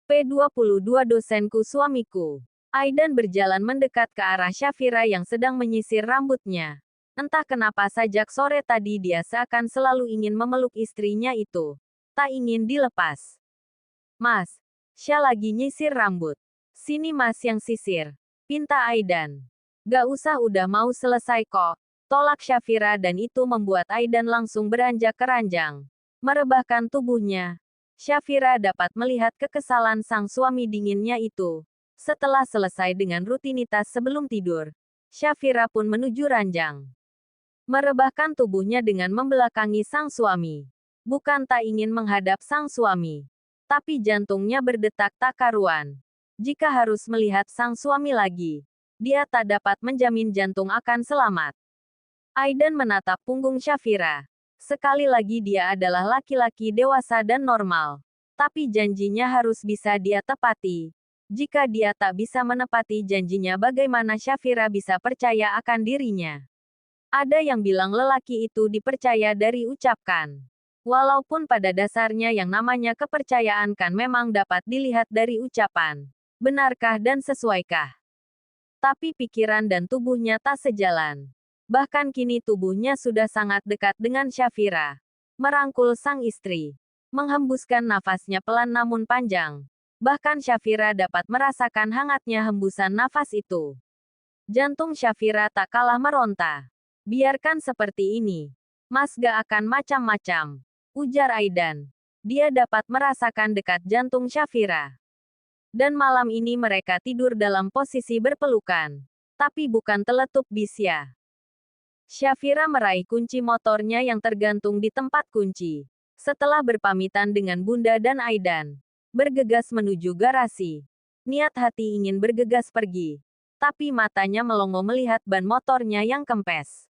P22 dosenku suamiku. Aidan berjalan mendekat ke arah Syafira yang sedang menyisir rambutnya. Entah kenapa sejak sore tadi dia seakan selalu ingin memeluk istrinya itu. Tak ingin dilepas. Mas, Sya lagi nyisir rambut. Sini mas yang sisir. Pinta Aidan. Gak usah, udah mau selesai kok. Tolak Syafira dan itu membuat Aidan langsung beranjak ke ranjang. Merebahkan tubuhnya. Syafira dapat melihat kekesalan sang suami dinginnya itu. Setelah selesai dengan rutinitas sebelum tidur, Syafira pun menuju ranjang. Merebahkan tubuhnya dengan membelakangi sang suami. Bukan tak ingin menghadap sang suami. Tapi jantungnya berdetak tak karuan. Jika harus melihat sang suami lagi, dia tak dapat menjamin jantung akan selamat. Aidan menatap punggung Syafira. Sekali lagi dia adalah laki-laki dewasa dan normal. Tapi janjinya harus bisa dia tepati. Jika dia tak bisa menepati janjinya, bagaimana Syafira bisa percaya akan dirinya? Ada yang bilang lelaki itu dipercaya dari ucapkan. Walaupun pada dasarnya yang namanya kepercayaan kan memang dapat dilihat dari ucapan. Benarkah dan sesuaikah? Tapi pikiran dan tubuhnya tak sejalan. Bahkan kini tubuhnya sudah sangat dekat dengan Syafira. Merangkul sang istri. Menghembuskan nafasnya pelan namun panjang. Bahkan Syafira dapat merasakan hangatnya hembusan nafas itu. Jantung Syafira tak kalah meronta. Biarkan seperti ini. Mas gak akan macam-macam. Ujar Aidan. Dia dapat merasakan dekat jantung Syafira. Dan malam ini mereka tidur dalam posisi berpelukan. Tapi bukan teletup bisya. Syafira meraih kunci motornya yang tergantung di tempat kunci. Setelah berpamitan dengan Bunda dan Aidan, bergegas menuju garasi. Niat hati ingin bergegas pergi. Tapi matanya melongo melihat ban motornya yang kempes.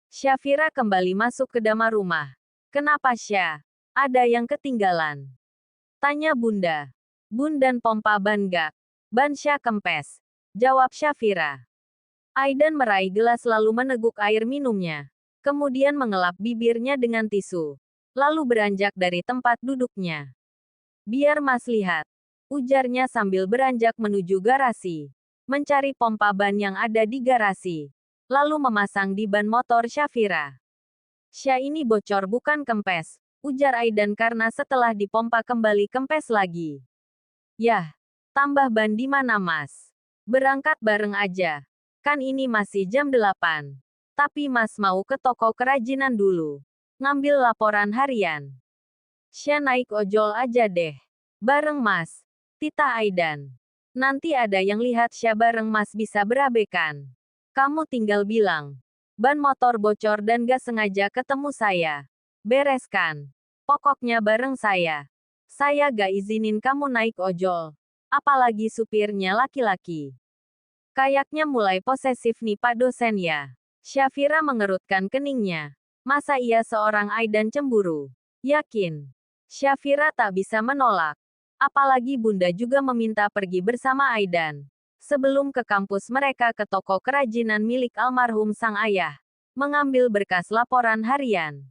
Syafira kembali masuk ke dalam rumah. Kenapa Sya? Ada yang ketinggalan? Tanya Bunda. Bun dan pompa ban gak? Ban Sya kempes. Jawab Syafira. Aidan meraih gelas lalu meneguk air minumnya. Kemudian mengelap bibirnya dengan tisu. Lalu beranjak dari tempat duduknya. Biar Mas lihat. Ujarnya sambil beranjak menuju garasi. Mencari pompa ban yang ada di garasi. Lalu memasang di ban motor Syafira. Sya ini bocor bukan kempes. Ujar Aidan karena setelah dipompa kembali kempes lagi. Yah, tambah ban di mana Mas? Berangkat bareng aja. Kan ini masih jam 8. Tapi Mas mau ke toko kerajinan dulu. Ngambil laporan harian. Sya naik ojol aja deh. Bareng Mas. Tita Aidan. Nanti ada yang lihat Sya bareng Mas bisa berabekan. Kamu tinggal bilang. Ban motor bocor dan gak sengaja ketemu saya. Bereskan. Pokoknya bareng saya. Saya gak izinin kamu naik ojol. Apalagi supirnya laki-laki. Kayaknya mulai posesif nih Pak dosen ya. Syafira mengerutkan keningnya. Masa iya seorang Aidan cemburu? Yakin. Syafira tak bisa menolak. Apalagi Bunda juga meminta pergi bersama Aidan. Sebelum ke kampus mereka ke toko kerajinan milik almarhum sang ayah. Mengambil berkas laporan harian.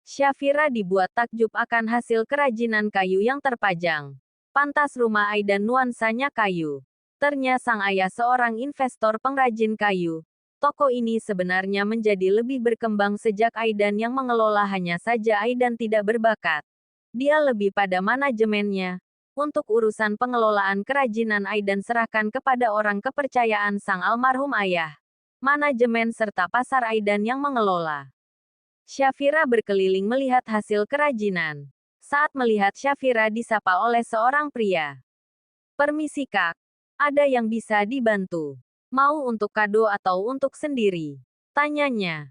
Syafira dibuat takjub akan hasil kerajinan kayu yang terpajang. Pantas rumah Aidan nuansanya kayu. Ternyata sang ayah seorang investor pengrajin kayu. Toko ini sebenarnya menjadi lebih berkembang sejak Aidan yang mengelola, hanya saja Aidan tidak berbakat. Dia lebih pada manajemennya. Untuk urusan pengelolaan kerajinan Aidan serahkan kepada orang kepercayaan sang almarhum ayah. Manajemen serta pasar Aidan yang mengelola. Syafira berkeliling melihat hasil kerajinan. Saat melihat Syafira disapa oleh seorang pria. Permisi Kak. Ada yang bisa dibantu? Mau untuk kado atau untuk sendiri? Tanyanya.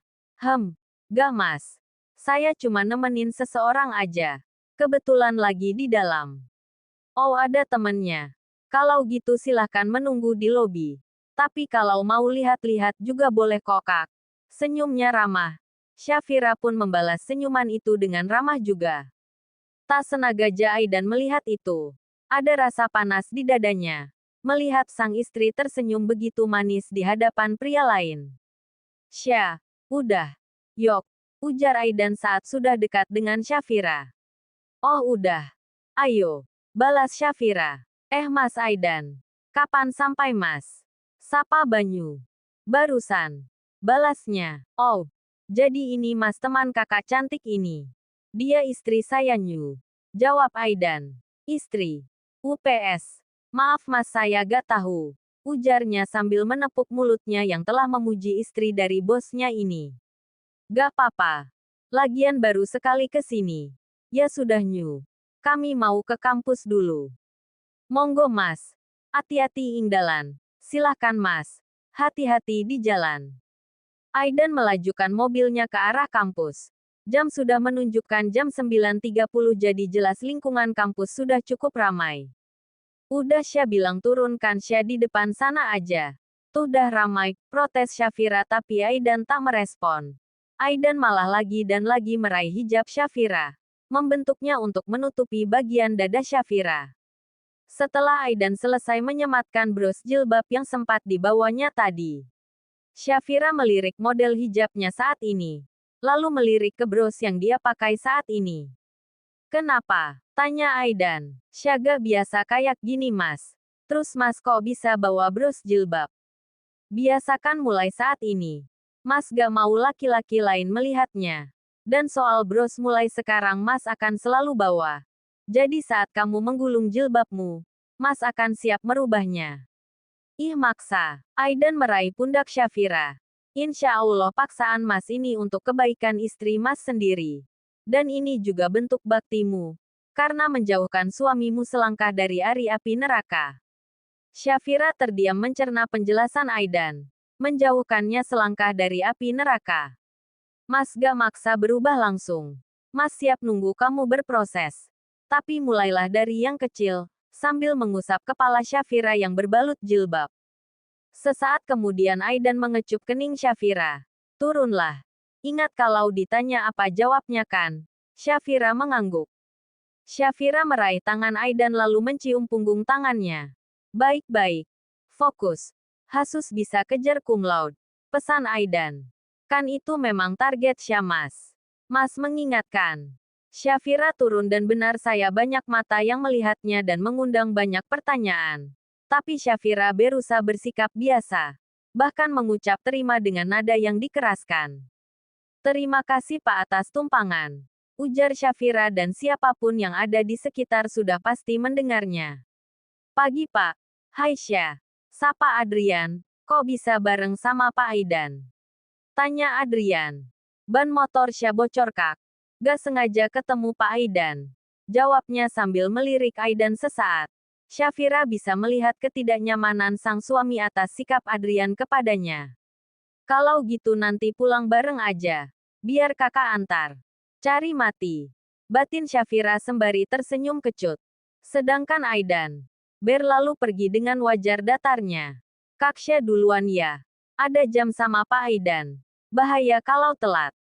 Gak Mas. Saya cuma nemenin seseorang aja. Kebetulan lagi di dalam. Oh ada temennya. Kalau gitu silahkan menunggu di lobi. Tapi kalau mau lihat-lihat juga boleh kok Kak. Senyumnya ramah. Syafira pun membalas senyuman itu dengan ramah juga. Tak sengaja Aidan melihat itu. Ada rasa panas di dadanya. Melihat sang istri tersenyum begitu manis di hadapan pria lain. Sya, udah. Yok, ujar Aidan saat sudah dekat dengan Syafira. Oh udah. Ayo. Balas Syafira. Mas Aidan. Kapan sampai mas? Sapa Banyu. Barusan. Balasnya. Oh. Jadi ini mas teman kakak cantik ini. Dia istri saya Nyu. Jawab Aidan. Istri. UPS. Maaf mas saya gak tahu. Ujarnya sambil menepuk mulutnya yang telah memuji istri dari bosnya ini. Gak apa-apa. Lagian baru sekali ke sini. Ya sudah Nyu. Kami mau ke kampus dulu. Monggo mas. Hati-hati Ingdalan. Silahkan mas. Hati-hati di jalan. Aidan melajukan mobilnya ke arah kampus. Jam sudah menunjukkan jam 9.30 jadi jelas lingkungan kampus sudah cukup ramai. Udah Syah bilang turunkan Syah di depan sana aja. Tuh dah ramai, protes Syafira tapi Aidan tak merespon. Aidan malah lagi dan lagi meraih hijab Syafira. Membentuknya untuk menutupi bagian dada Syafira. Setelah Aidan selesai menyematkan bros jilbab yang sempat dibawanya tadi. Syafira melirik model hijabnya saat ini. Lalu melirik ke bros yang dia pakai saat ini. Kenapa? Tanya Aidan. Syaga biasa kayak gini mas. Terus mas kok bisa bawa bros jilbab? Biasakan mulai saat ini. Mas gak mau laki-laki lain melihatnya. Dan soal bros mulai sekarang mas akan selalu bawa. Jadi saat kamu menggulung jilbabmu, mas akan siap merubahnya. Ih maksa. Aidan meraih pundak Syafira. Insya Allah paksaan mas ini untuk kebaikan istri mas sendiri. Dan ini juga bentuk baktimu. Karena menjauhkan suamimu selangkah dari api api neraka. Syafira terdiam mencerna penjelasan Aidan. Menjauhkannya selangkah dari api neraka. Mas gak maksa berubah langsung. Mas siap nunggu kamu berproses. Tapi mulailah dari yang kecil, sambil mengusap kepala Syafira yang berbalut jilbab. Sesaat kemudian Aidan mengecup kening Syafira. Turunlah. Ingat kalau ditanya apa jawabnya kan? Syafira mengangguk. Syafira meraih tangan Aidan lalu mencium punggung tangannya. Baik-baik. Fokus. Hasus bisa kejar cum laude. Pesan Aidan. Kan itu memang target Syamas. Mas mengingatkan. Syafira turun dan benar saya banyak mata yang melihatnya dan mengundang banyak pertanyaan. Tapi Syafira berusaha bersikap biasa. Bahkan mengucap terima dengan nada yang dikeraskan. Terima kasih Pak atas tumpangan. Ujar Syafira dan siapapun yang ada di sekitar sudah pasti mendengarnya. Pagi Pak. Hai Syah. Sapa Adrian, kok bisa bareng sama Pak Aidan? Tanya Adrian. Ban motor Syah bocor kak. Gak sengaja ketemu Pak Aidan. Jawabnya sambil melirik Aidan sesaat. Syafira bisa melihat ketidaknyamanan sang suami atas sikap Adrian kepadanya. Kalau gitu nanti pulang bareng aja. Biar kakak antar. Cari mati. Batin Syafira sembari tersenyum kecut. Sedangkan Aidan berlalu pergi dengan wajar datarnya. Kak Syah duluan ya. Ada jam sama Pak Aidan. Bahaya kalau telat.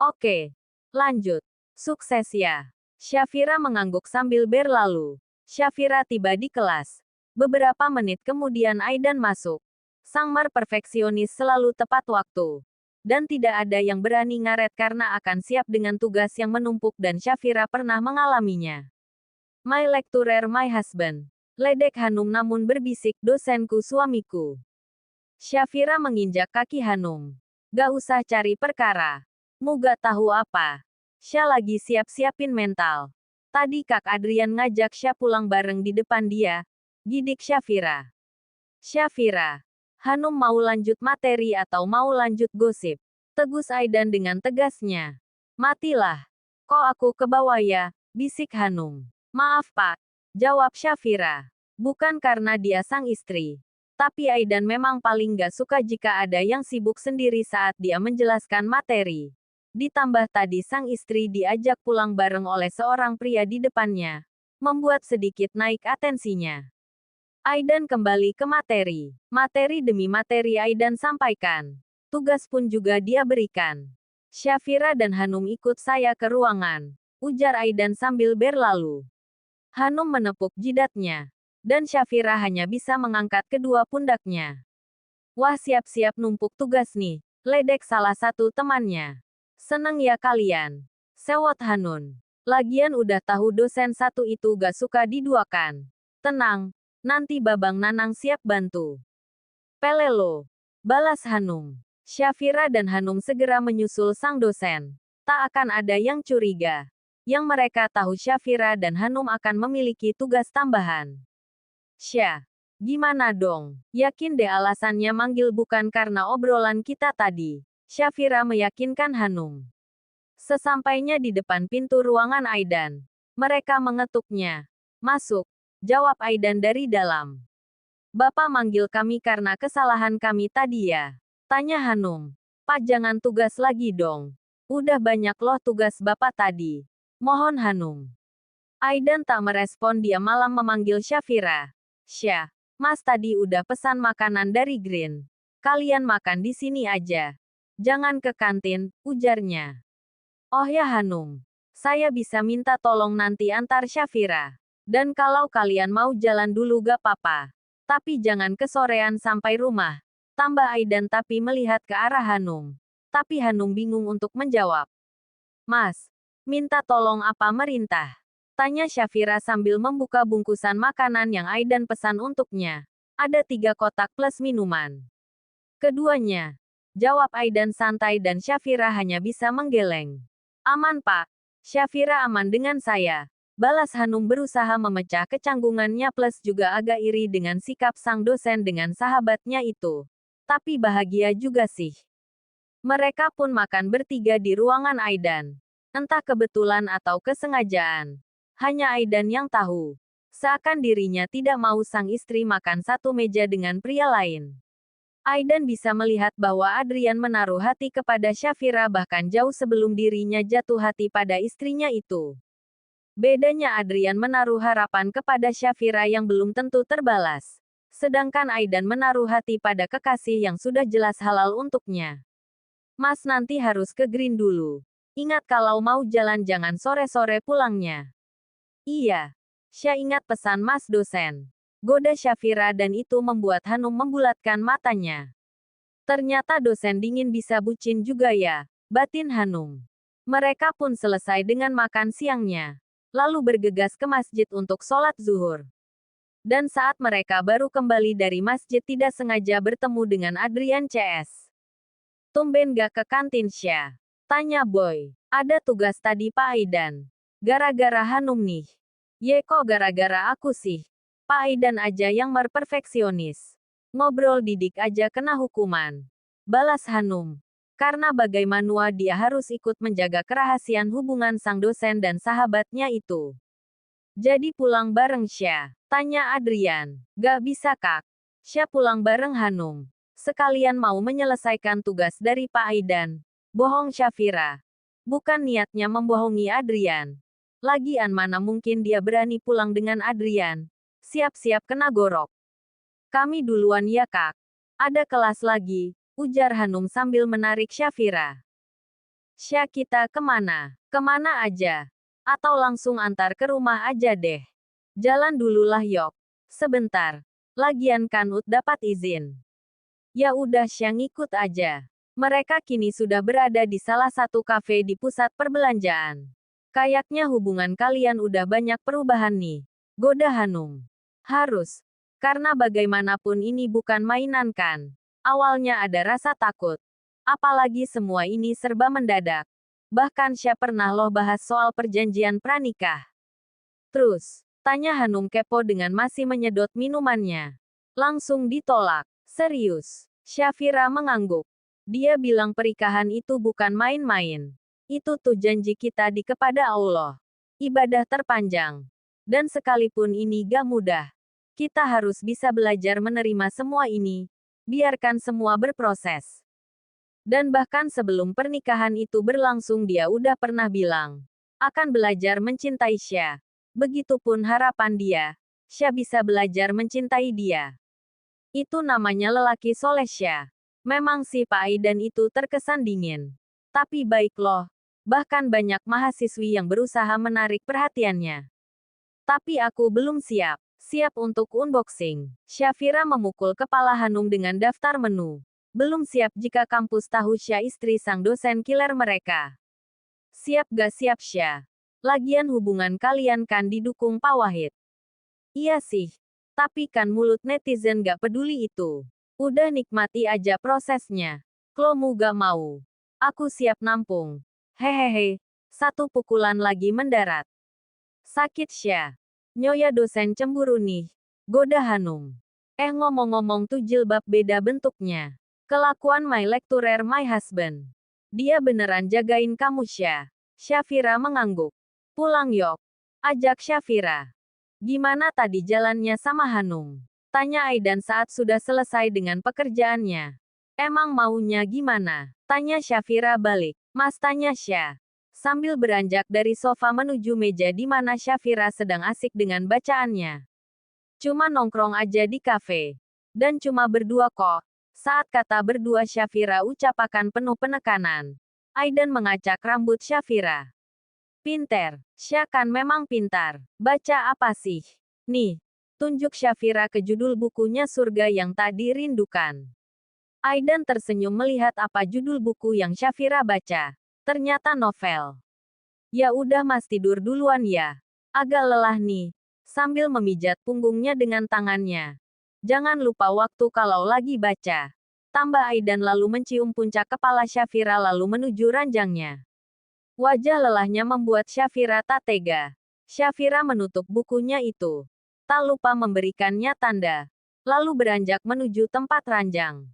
Oke. Lanjut. Sukses ya. Syafira mengangguk sambil berlalu. Syafira tiba di kelas. Beberapa menit kemudian Aidan masuk. Sangmar perfeksionis selalu tepat waktu. Dan tidak ada yang berani ngaret karena akan siap dengan tugas yang menumpuk dan Syafira pernah mengalaminya. My lecturer my husband. Ledek Hanum namun berbisik dosenku suamiku. Syafira menginjak kaki Hanum. Gak usah cari perkara. Mu gak tahu apa. Syah lagi siap-siapin mental. Tadi Kak Adrian ngajak Syah pulang bareng di depan dia. Gidik Syafira. Syafira. Hanum mau lanjut materi atau mau lanjut gosip? Tegus Aidan dengan tegasnya. Matilah. Kok aku ke bawah ya? Bisik Hanum. Maaf Pak. Jawab Syafira. Bukan karena dia sang istri. Tapi Aidan memang paling gak suka jika ada yang sibuk sendiri saat dia menjelaskan materi. Ditambah tadi sang istri diajak pulang bareng oleh seorang pria di depannya. Membuat sedikit naik atensinya. Aidan kembali ke materi. Materi demi materi Aidan sampaikan. Tugas pun juga dia berikan. Syafira dan Hanum ikut saya ke ruangan. Ujar Aidan sambil berlalu. Hanum menepuk jidatnya. Dan Syafira hanya bisa mengangkat kedua pundaknya. Wah siap-siap numpuk tugas nih. Ledek salah satu temannya. Seneng ya kalian. Sewot Hanun. Lagian udah tahu dosen satu itu gak suka diduakan. Tenang, nanti Babang Nanang siap bantu. Pelelo. Balas Hanum. Syafira dan Hanum segera menyusul sang dosen. Tak akan ada yang curiga. Yang mereka tahu Syafira dan Hanum akan memiliki tugas tambahan. Syah. Gimana dong? Yakin deh alasannya manggil bukan karena obrolan kita tadi. Syafira meyakinkan Hanum. Sesampainya di depan pintu ruangan Aidan, mereka mengetuknya. Masuk, jawab Aidan dari dalam. Bapak manggil kami karena kesalahan kami tadi ya? Tanya Hanum. Pak jangan tugas lagi dong. Udah banyak loh tugas Bapak tadi. Mohon Hanum. Aidan tak merespon, dia malam memanggil Syafira. Syah, Mas tadi udah pesan makanan dari Green. Kalian makan di sini aja. Jangan ke kantin, ujarnya. Oh ya Hanum. Saya bisa minta tolong nanti antar Syafira. Dan kalau kalian mau jalan dulu gak apa-apa. Tapi jangan kesorean sampai rumah. Tambah Aidan tapi melihat ke arah Hanum. Tapi Hanum bingung untuk menjawab. Mas, minta tolong apa merintah? Tanya Syafira sambil membuka bungkusan makanan yang Aidan pesan untuknya. Ada 3 kotak plus minuman. Keduanya. Jawab Aidan santai dan Syafira hanya bisa menggeleng. Aman Pak. Syafira aman dengan saya. Balas Hanum berusaha memecah kecanggungannya plus juga agak iri dengan sikap sang dosen dengan sahabatnya itu. Tapi bahagia juga sih. Mereka pun makan bertiga di ruangan Aidan. Entah kebetulan atau kesengajaan. Hanya Aidan yang tahu. Seakan dirinya tidak mau sang istri makan satu meja dengan pria lain. Aidan bisa melihat bahwa Adrian menaruh hati kepada Syafira bahkan jauh sebelum dirinya jatuh hati pada istrinya itu. Bedanya Adrian menaruh harapan kepada Syafira yang belum tentu terbalas. Sedangkan Aidan menaruh hati pada kekasih yang sudah jelas halal untuknya. Mas nanti harus ke Green dulu. Ingat kalau mau jalan jangan sore-sore pulangnya. Iya. Syah ingat pesan Mas dosen. Goda Syafira dan itu membuat Hanum membulatkan matanya. Ternyata dosen dingin bisa bucin juga ya, batin Hanum. Mereka pun selesai dengan makan siangnya. Lalu bergegas ke masjid untuk sholat zuhur. Dan saat mereka baru kembali dari masjid tidak sengaja bertemu dengan Adrian CS. Tumben gak ke kantin Syah? Tanya Boy. Ada tugas tadi Pak Aidan. Gara-gara Hanum nih. Ye kok gara-gara aku sih? Pak Aidan aja yang berperfeksionis. Ngobrol didik aja kena hukuman. Balas Hanum. Karena bagaimana dia harus ikut menjaga kerahasiaan hubungan sang dosen dan sahabatnya itu. Jadi pulang bareng Syah? Tanya Adrian. Gak bisa Kak. Syah pulang bareng Hanum. Sekalian mau menyelesaikan tugas dari Pak Aidan. Bohong Syafira. Bukan niatnya membohongi Adrian. Lagian mana mungkin dia berani pulang dengan Adrian. Siap-siap kena gorok. Kami duluan ya Kak. Ada kelas lagi, ujar Hanum sambil menarik Syafira. Syah kita kemana? Kemana aja? Atau langsung antar ke rumah aja deh. Jalan dululah Yok. Sebentar. Lagian kan dapat izin. Ya udah Syah ngikut aja. Mereka kini sudah berada di salah satu kafe di pusat perbelanjaan. Kayaknya hubungan kalian udah banyak perubahan nih. Goda Hanum. Harus. Karena bagaimanapun ini bukan mainan kan. Awalnya ada rasa takut. Apalagi semua ini serba mendadak. Bahkan Syah pernah loh bahas soal perjanjian pranikah. Terus, tanya Hanum kepo dengan masih menyedot minumannya. Langsung ditolak. Serius. Syafira mengangguk. Dia bilang pernikahan itu bukan main-main. Itu tuh janji kita kepada Allah. Ibadah terpanjang. Dan sekalipun ini gak mudah, kita harus bisa belajar menerima semua ini. Biarkan semua berproses. Dan bahkan sebelum pernikahan itu berlangsung dia udah pernah bilang. Akan belajar mencintai Syah. Begitupun harapan dia. Syah bisa belajar mencintai dia. Itu namanya lelaki soleh Syah. Memang si Pak Aidan itu terkesan dingin. Tapi baik loh. Bahkan banyak mahasiswi yang berusaha menarik perhatiannya. Tapi aku belum siap. Siap untuk unboxing. Syafira memukul kepala Hanum dengan daftar menu. Belum siap jika kampus tahu Syah istri sang dosen killer mereka. Siap gak siap Syah? Lagian hubungan kalian kan didukung Pak Wahid. Iya sih. Tapi kan mulut netizen gak peduli itu. Udah nikmati aja prosesnya. Klomu gak mau. Aku siap nampung. Hehehe. Satu pukulan lagi mendarat. Sakit Sya. Nyonya dosen cemburu nih. Goda Hanum. Ngomong-ngomong tuh jilbab beda bentuknya. Kelakuan my lecturer my husband. Dia beneran jagain kamu Sya. Syafira mengangguk. Pulang yok. Ajak Syafira. Gimana tadi jalannya sama Hanum? Tanya Aidan saat sudah selesai dengan pekerjaannya. Emang maunya gimana? Tanya Syafira balik. Mas tanya Syah. Sambil beranjak dari sofa menuju meja di mana Syafira sedang asik dengan bacaannya. Cuma nongkrong aja di kafe. Dan cuma berdua kok. Saat kata berdua Syafira ucapakan penuh penekanan. Aidan mengacak rambut Syafira. Pinter. Syah kan memang pintar. Baca apa sih? Nih. Tunjuk Syafira ke judul bukunya Surga yang Tak Dirindukan. Aidan tersenyum melihat apa judul buku yang Syafira baca. Ternyata novel. Ya udah mas tidur duluan ya. Agak lelah nih. Sambil memijat punggungnya dengan tangannya. Jangan lupa waktu kalau lagi baca. Tambah Aidan lalu mencium puncak kepala Syafira lalu menuju ranjangnya. Wajah lelahnya membuat Syafira tak tega. Syafira menutup bukunya itu. Tak lupa memberikannya tanda. Lalu beranjak menuju tempat ranjang.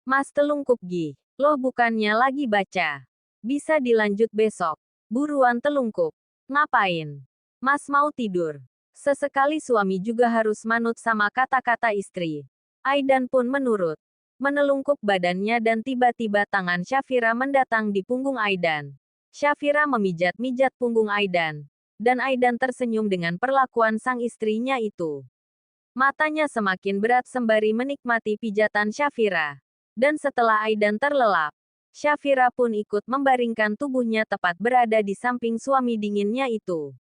Mas telungkup Gi. Loh bukannya lagi baca. Bisa dilanjut besok. Buruan telungkup. Ngapain? Mas mau tidur. Sesekali suami juga harus manut sama kata-kata istri. Aidan pun menurut. Menelungkup badannya dan tiba-tiba tangan Syafira mendatang di punggung Aidan. Syafira memijat-mijat punggung Aidan. Dan Aidan tersenyum dengan perlakuan sang istrinya itu. Matanya semakin berat sembari menikmati pijatan Syafira. Dan setelah Aidan terlelap, Syafira pun ikut membaringkan tubuhnya tepat berada di samping suami dinginnya itu.